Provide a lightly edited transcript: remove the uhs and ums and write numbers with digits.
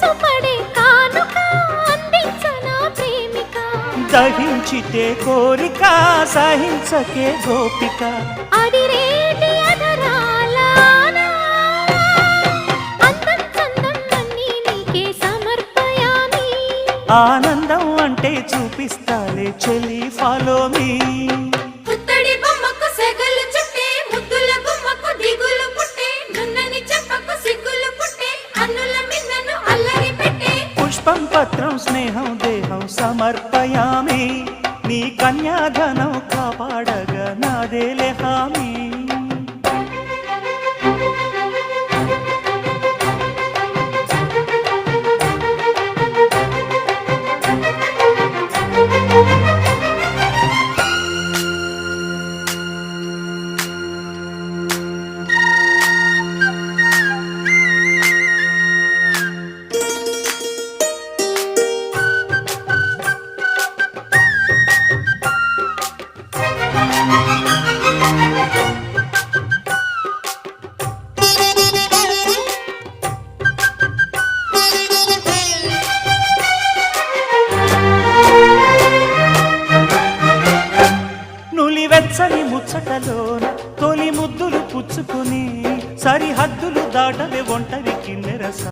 మనసు పడే కానుక అందించనా ప్రేమిక దహించితే కోరిక సహించకే గోపిక అడిరేటి అధరాల అందం చందం అన్నీ నీకే సమర్పయామి ఆనందం అంటే చూపిస్తాలే చెలి ఫాలో మీ పుత్తడి బొమ్మకు సెగలు చుట్టే ముద్దుల గుమ్మకు దిగులు పుట్టే నున్నని చెప్పకు సిగ్గులు పుట్టే అన్నుల మిన్నను అల్లరి పెట్టే పుష్పం పత్రం స్నేహం దేహం సమర్పయామి నీ కన్యాధనం కాపాడగా నాదేలే హామీ నులివెచ్చని ముచ్చటలోన తొలి ముద్దులు పుచ్చుకొని సరిహద్దులు దాటవే ఒంటరి కిన్నెరస